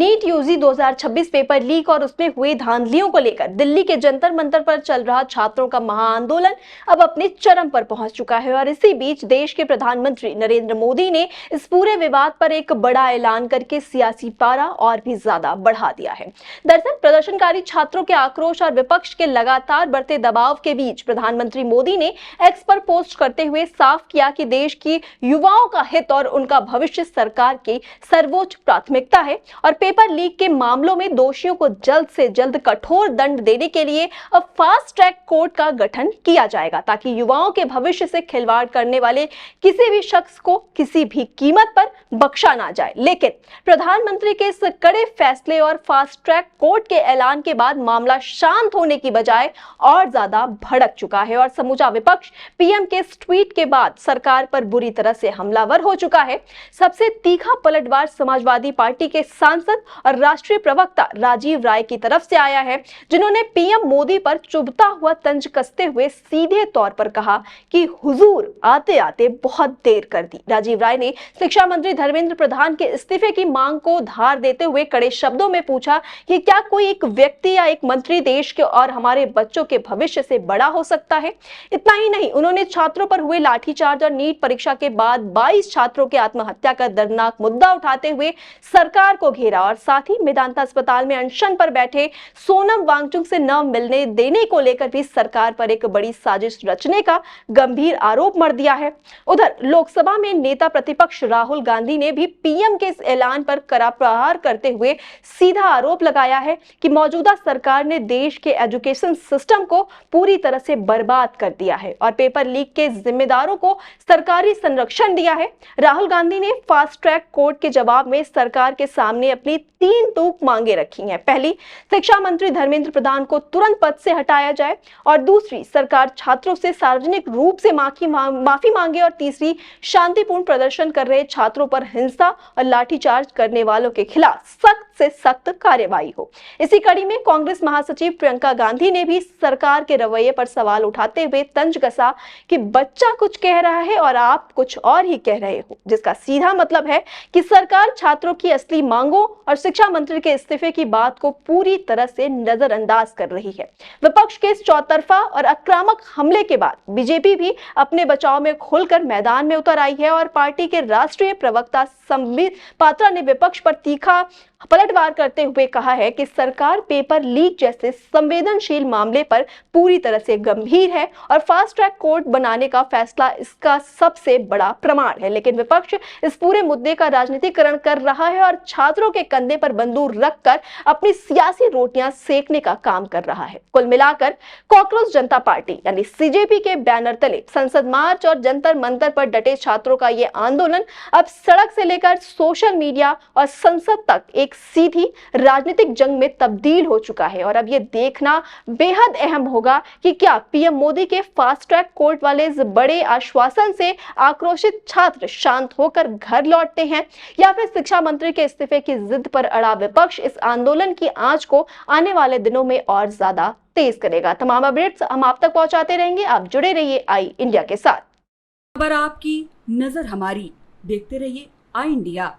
NEET UG 2026 paper leak और उसमें हुए धांधलियों को लेकर दिल्ली के जंतर मंतर पर चल रहा छात्रों का महाआंदोलन अब अपने चरम पर पहुंच चुका है। और इसी बीच देश के प्रधानमंत्री नरेंद्र मोदी ने इस पूरे विवाद पर एक बड़ा ऐलान करके सियासी पारा और भी ज्यादा बढ़ा दिया है। दरअसल प्रदर्शनकारी छात्रों के आक्रोश और विपक्ष के लगातार बढ़ते दबाव के बीच प्रधानमंत्री मोदी ने एक्स पर पोस्ट करते हुए साफ किया कि देश की युवाओं का हित और उनका भविष्य सरकार की सर्वोच्च प्राथमिकता है और पेपर लीक के मामलों में दोषियों को जल्द से जल्द कठोर दंड देने के लिए अब फास्ट ट्रैक कोर्ट का गठन किया जाएगा, ताकि युवाओं के भविष्य से खिलवाड़ करने वाले किसी भी शख्स को किसी भी कीमत पर बख्शा ना जाए। लेकिन प्रधानमंत्री के इस कड़े फैसले और फास्ट ट्रैक कोर्ट के ऐलान के बाद मामला शांत होने की बजाय और ज्यादा भड़क चुका है और समूचा विपक्ष पीएम के इस ट्वीट के बाद सरकार पर बुरी तरह से हमलावर हो चुका है। सबसे तीखा पलटवार समाजवादी पार्टी के सांसद और राष्ट्रीय प्रवक्ता राजीव राय की तरफ से आया है, जिन्होंने पीएम मोदी पर चुभता हुआ तंज कसते हुए सीधे तौर पर कहा कि हुजूर आते आते बहुत देर कर दी। राजीव राय ने शिक्षा मंत्री धर्मेंद्र प्रधान के इस्तीफे की मांग को धार देते हुए कड़े शब्दों में पूछा कि क्या कोई एक व्यक्ति या एक मंत्री देश के और हमारे बच्चों के भविष्य से बड़ा हो सकता है। इतना ही नहीं, उन्होंने छात्रों पर हुए लाठीचार्ज और नीट परीक्षा के बाद 22 छात्रों की आत्महत्या का दर्दनाक मुद्दा उठाते हुए सरकार को घेरा और साथ ही मेदांता अस्पताल में अनशन पर बैठे सोनम वांगचुक से न मिलने देने को लेकर भी सरकार पर एक बड़ी साजिश रचने का गंभीर आरोप मढ़ दिया है। उधर लोकसभा में नेता प्रतिपक्ष राहुल गांधी ने भी पीएम के इस ऐलान पर कड़ा प्रहार करते हुए सीधा आरोप लगाया है कि मौजूदा सरकार ने देश के एजुकेशन सिस्टम को पूरी तरह से बर्बाद कर दिया है और पेपर लीक के जिम्मेदारों को सरकारी संरक्षण दिया है। राहुल गांधी ने फास्ट ट्रैक कोर्ट के जवाब में सरकार के सामने अपनी 3 टूक मांगे रखी हैं। पहली, शिक्षा मंत्री धर्मेंद्र प्रधान को तुरंत पद से हटाया जाए और दूसरी, सरकार छात्रों से सार्वजनिक रूप से माफी मांगे और तीसरी, शांतिपूर्ण प्रदर्शन कर रहे छात्रों पर हिंसा और लाठीचार्ज करने वालों के खिलाफ सख्त से सख्त कार्यवाही हो। इसी कड़ी में कांग्रेस महासचिव प्रियंका गांधी ने भी सरकार के रवैये पर सवाल उठाते हुए तंज कसा कि बच्चा कुछ कह रहा है और आप कुछ और ही कह रहे हो, जिसका सीधा मतलब है कि सरकार छात्रों की असली मांगों और शिक्षा मंत्री के इस्तीफे की बात को पूरी तरह से नजरअंदाज कर रही है। विपक्ष के इस चौतरफा और आक्रामक हमले के बाद बीजेपी भी अपने बचाव में खुलकर मैदान में उतर आई है और पार्टी के राष्ट्रीय प्रवक्ता संबित पात्रा ने विपक्ष पर तीखा पलटवार करते हुए कहा है कि सरकार पेपर लीक जैसे संवेदनशील मामले पर पूरी तरह से गंभीर है और फास्ट ट्रैक कोर्ट बनाने का फैसला इसका सबसे बड़ा प्रमाण है। लेकिन विपक्ष इस पूरे मुद्दे का राजनीतिकरण कर रहा है और छात्रों के कंधे पर बंदूक रखकर अपनी सियासी रोटियां सेकने का काम कर रहा है। कुल मिलाकर कॉकरोच जनता पार्टी यानी सीजेपी के बैनर तले संसद मार्च और जंतर मंतर पर डटे छात्रों का ये आंदोलन अब सड़क से लेकर सोशल मीडिया और संसद तक एक सीधी राजनीतिक जंग में तब्दील हो चुका है। और अब यह देखना बेहद अहम होगा कि क्या पीएम मोदी के फास्ट ट्रैक कोर्ट वाले इस बड़े आश्वासन से आक्रोशित छात्र शांत होकर घर लौटते हैं या फिर शिक्षा मंत्री के इस्तीफे की जिद पर अड़ा विपक्ष इस आंदोलन की आंच को आने वाले दिनों में और ज्यादा तेज करेगा। तमाम अपडेट्स हम आप तक पहुंचाते रहेंगे। आप जुड़े रहिए आई इंडिया के साथ। खबर आपकी, नजर हमारी, देखते रहिए आई इंडिया।